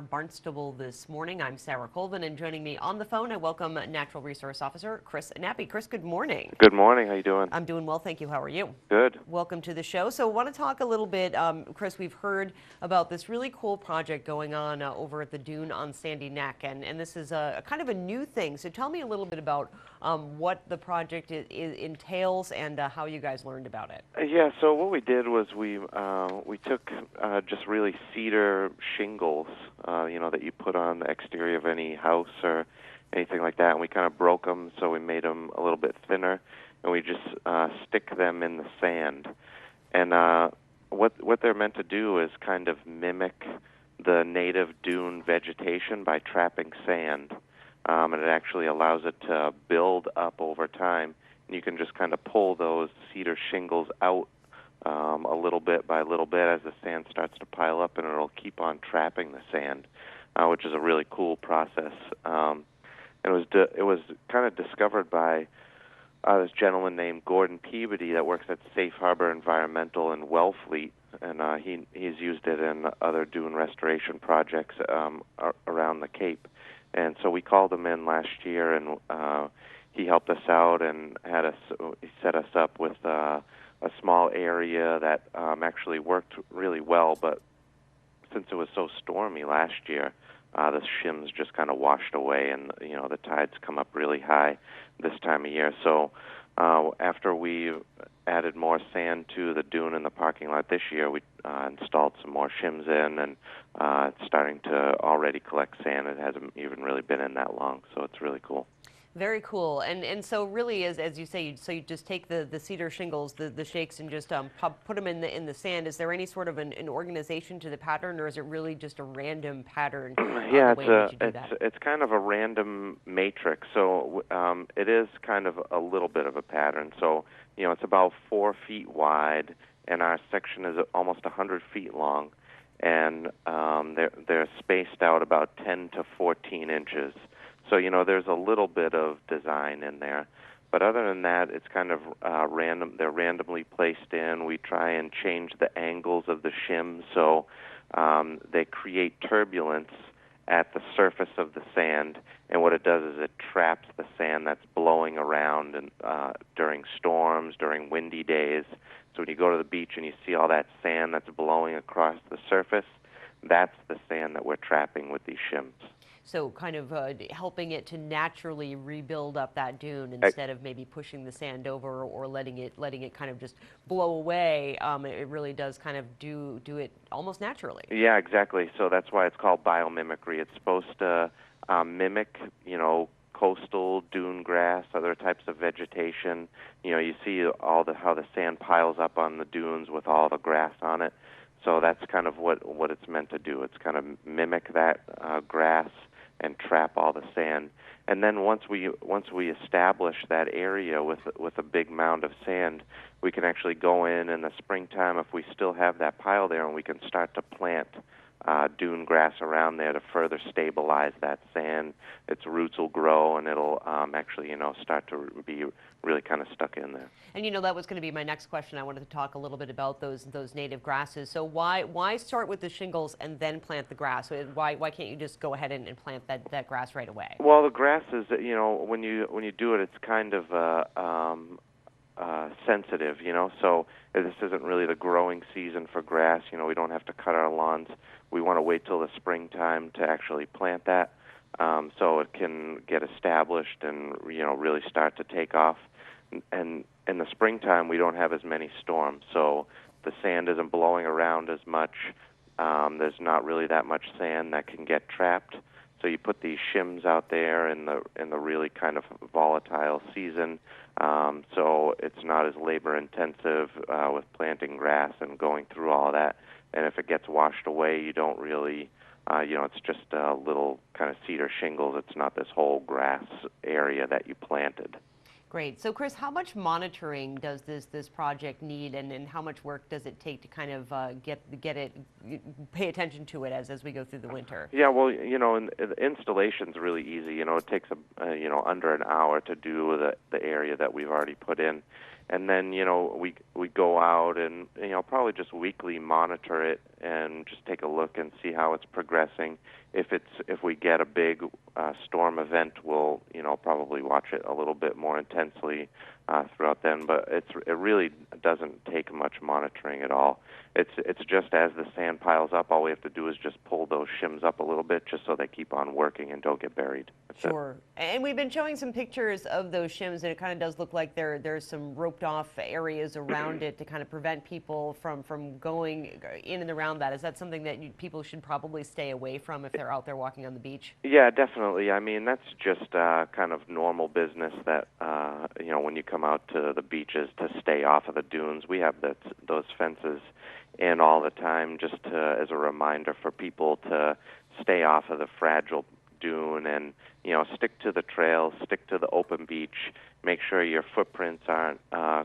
Barnstable this morning. I'm Sarah Colvin, and joining me on the phone, I welcome Natural Resource Officer Chris Nappi. Chris, good morning. Good morning. How you doing? I'm doing well, thank you. How are you? Good. Welcome to the show. So I want to talk a little bit, Chris, we've heard about this really cool project going on over at the dune on Sandy Neck, and this is a kind of a new thing. So tell me a little bit about what the project entails and how you guys learned about it. Yeah, so what we did was we took just really cedar shingles, that you put on the exterior of any house or anything like that, and we kind of broke them, so we made them a little bit thinner, and we just stick them in the sand. And what they're meant to do is kind of mimic the native dune vegetation by trapping sand, and it actually allows it to build up over time. And you can just kind of pull those cedar shingles out a little bit by little bit as the sand starts to pile up, and it'll keep on trapping the sand, which is a really cool process. And it was kind of discovered by this gentleman named Gordon Peabody that works at Safe Harbor Environmental in Wellfleet, and he's used it in other dune restoration projects around the Cape. And so we called him in last year, and he helped us out and he set us up with a small area that actually worked really well. But since it was so stormy last year, the shims just kind of washed away, and the tides come up really high this time of year. So after we added more sand to the dune in the parking lot this year, we installed some more shims in, and it's starting to already collect sand. It hasn't even really been in that long, so it's really cool. Very cool. And so really, as you say, so you just take the cedar shingles, the shakes, and just put them in the sand. Is there any sort of an organization to the pattern, or is it really just a random pattern? Yeah, it's kind of a random matrix. So it is kind of a little bit of a pattern. So it's about 4 feet wide, and our section is almost 100 feet long, and they're spaced out about 10 to 14 inches. So, there's a little bit of design in there. But other than that, it's kind of random. They're randomly placed in. We try and change the angles of the shims so they create turbulence at the surface of the sand. And what it does is it traps the sand that's blowing around and during storms, during windy days. So when you go to the beach and you see all that sand that's blowing across the surface, that's the sand that we're trapping with these shims. So kind of helping it to naturally rebuild up that dune instead of maybe pushing the sand over or letting it kind of just blow away. It really does kind of do it almost naturally. Yeah, exactly. So that's why it's called biomimicry. It's supposed to mimic, coastal dune grass, other types of vegetation. You see how the sand piles up on the dunes with all the grass on it. So that's kind of what it's meant to do. It's kind of mimic that grass and trap all the sand. And then once we establish that area with a big mound of sand, we can actually go in the springtime if we still have that pile there, and we can start to plant dune grass around there to further stabilize that sand. Its roots will grow, and it'll actually start to be really kind of stuck in there. And that was going to be my next question. I wanted to talk a little bit about those native grasses. So why start with the shingles and then plant the grass? Why can't you just go ahead and plant that grass right away? Well, the grass is when you do it, it's kind of sensitive, so this isn't really the growing season for grass. We don't have to cut our lawns. We want to wait till the springtime to actually plant that, so it can get established and really start to take off. And in the springtime, we don't have as many storms, so the sand isn't blowing around as much. There's not really that much sand that can get trapped. So you put these shims out there in the really kind of volatile season, so it's not as labor intensive with planting grass and going through all that. And if it gets washed away, you don't really, it's just a little kind of cedar shingles. It's not this whole grass area that you planted. Great. So, Chris, how much monitoring does this project need, and how much work does it take to kind of pay attention to it as we go through the winter? Yeah, well, the installation's really easy. It takes under an hour to do the area that we've already put in, and then we go out and probably just weekly monitor it and just take a look and see how it's progressing. If we get a big storm event, we'll probably watch it a little bit more intensely throughout then. But it really doesn't take much monitoring at all. It's just as the sand piles up, all we have to do is just pull those shims up a little bit, just so they keep on working and don't get buried. That's Sure. And we've been showing some pictures of those shims, and it kind of does look like there's some roped off areas around it to kind of prevent people from going in and around that. Is that something that people should probably stay away from if they're out there walking on the beach? Yeah, definitely. I mean, that's just kind of normal business that, when you come out to the beaches to stay off of the dunes, we have those fences in all the time just as a reminder for people to stay off of the fragile dune and, stick to the trails, stick to the open beach, make sure your footprints aren't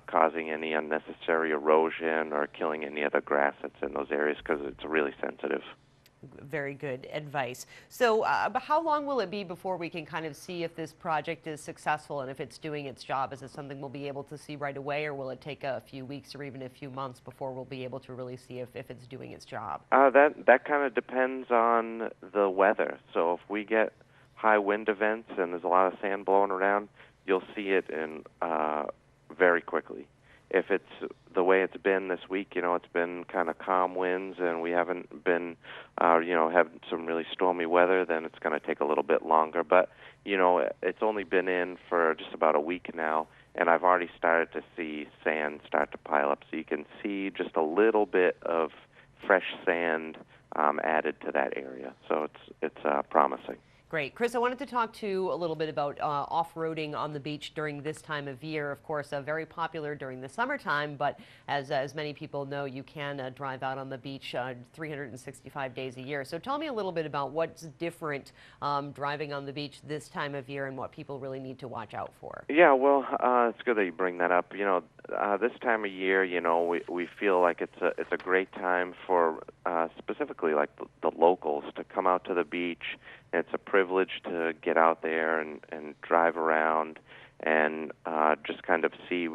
causing any unnecessary erosion or killing any of the grass that's in those areas, because it's really sensitive. Very good advice. So how long will it be before we can kind of see if this project is successful and if it's doing its job? Is it something we'll be able to see right away, or will it take a few weeks or even a few months before we'll be able to really see if it's doing its job? That kind of depends on the weather. So if we get high wind events and there's a lot of sand blowing around, you'll see it in very quickly. If it's the way it's been this week, it's been kind of calm winds and we haven't been, have some really stormy weather, then it's going to take a little bit longer. But, it's only been in for just about a week now, and I've already started to see sand start to pile up. So you can see just a little bit of fresh sand added to that area. So it's promising. Great. Chris, I wanted to talk to you a little bit about off-roading on the beach during this time of year. Of course, very popular during the summertime, but as many people know, you can drive out on the beach 365 days a year. So tell me a little bit about what's different driving on the beach this time of year and what people really need to watch out for. Yeah, well, it's good that you bring that up. This time of year, we feel like it's a great time for specifically like the locals to come out to the beach. It's a privilege to get out there and drive around and just kind of see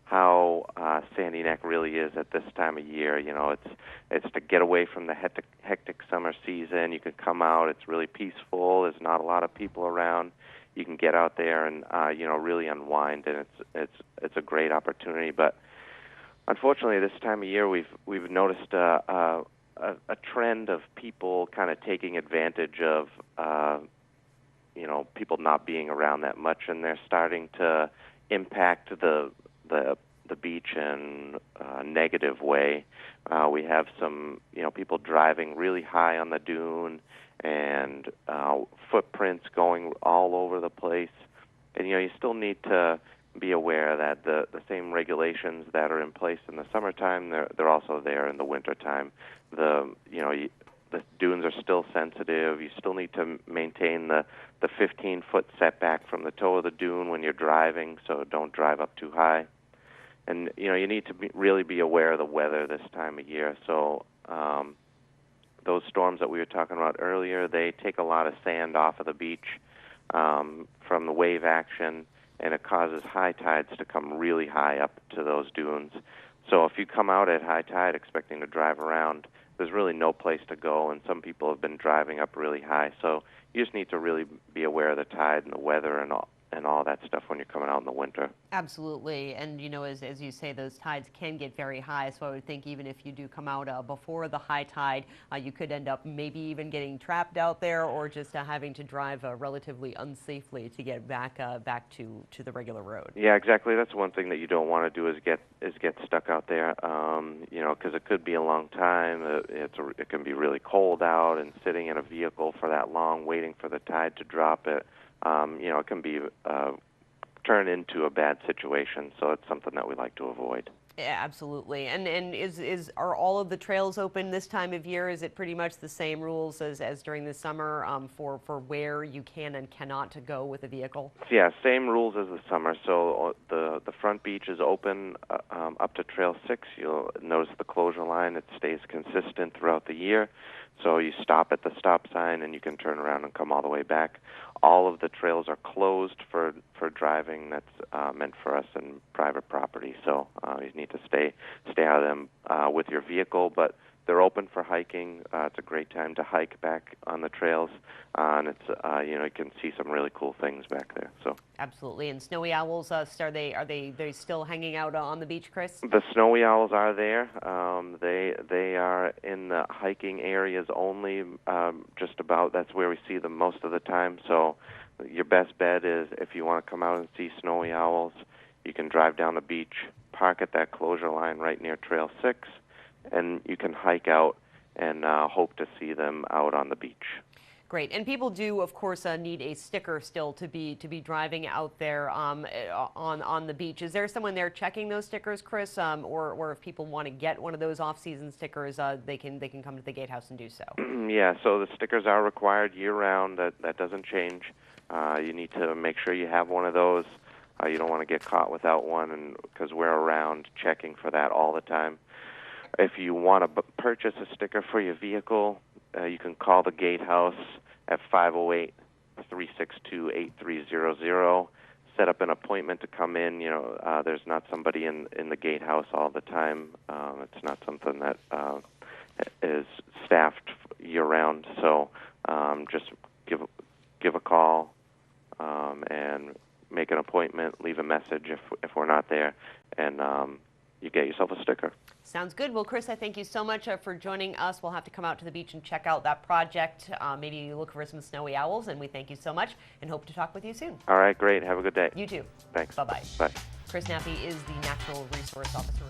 how Sandy Neck really is at this time of year. It's to get away from the hectic summer season. You can come out. It's really peaceful. There's not a lot of people around. You can get out there and really unwind, and it's a great opportunity. But unfortunately, this time of year we've noticed a trend of people kind of taking advantage of people not being around that much, and they're starting to impact the beach in a negative way. We have some people driving really high on the dune and footprints going all over the place. And you still need to be aware that the same regulations that are in place in the summertime, they're also there in the wintertime. The dunes are still sensitive. You still need to maintain the 15-foot setback from the toe of the dune when you're driving, so don't drive up too high. And you need to really be aware of the weather this time of year. So those storms that we were talking about earlier, they take a lot of sand off of the beach from the wave action, and it causes high tides to come really high up to those dunes. So if you come out at high tide expecting to drive around, there's really no place to go, and some people have been driving up really high. So you just need to really be aware of the tide and the weather and all that stuff when you're coming out in the winter. Absolutely. And, as you say, those tides can get very high. So I would think even if you do come out before the high tide, you could end up maybe even getting trapped out there or just having to drive relatively unsafely to get back to the regular road. Yeah, exactly. That's one thing that you don't want to do is get stuck out there, because it could be a long time. It can be really cold out, and sitting in a vehicle for that long, waiting for the tide to drop it, it can be turn into a bad situation. So it's something that we like to avoid. Yeah, absolutely. And are all of the trails open this time of year? Is it pretty much the same rules as during the summer for where you can and cannot to go with a vehicle? Yeah, same rules as the summer. So the front beach is open up to Trail 6. You'll notice the closure line. It stays consistent throughout the year. So you stop at the stop sign and you can turn around and come all the way back. All of the trails are closed for driving. That's meant for us in private property. So you need to stay out of them with your vehicle, but they're open for hiking. It's a great time to hike back on the trails, and it's you can see some really cool things back there. So absolutely. And snowy owls, are they still hanging out on the beach, Chris? the snowy owls are there. They are in the hiking areas only. Just about that's where we see them most of the time. So your best bet is if you want to come out and see snowy owls, you can drive down the beach, park at that closure line right near Trail 6. And you can hike out and hope to see them out on the beach. Great. And people do, of course, need a sticker still to be driving out there on the beach. Is there someone there checking those stickers, Chris? Or if people want to get one of those off-season stickers, they can come to the gatehouse and do so. Yeah. So the stickers are required year-round. That doesn't change. You need to make sure you have one of those. You don't want to get caught without one, and because we're around checking for that all the time. If you want to purchase a sticker for your vehicle, you can call the gatehouse at 508-362-8300. Set up an appointment to come in. There's not somebody in the gatehouse all the time. It's not something that is staffed year-round. So just give a call and make an appointment. Leave a message if we're not there, and you get yourself a sticker. Sounds good. Well, Chris, I thank you so much for joining us. We'll have to come out to the beach and check out that project. Maybe you look for some snowy owls, and we thank you so much and hope to talk with you soon. All right, great. Have a good day. You too. Thanks. Bye-bye. Bye. Chris Nappi is the Natural Resource Officer.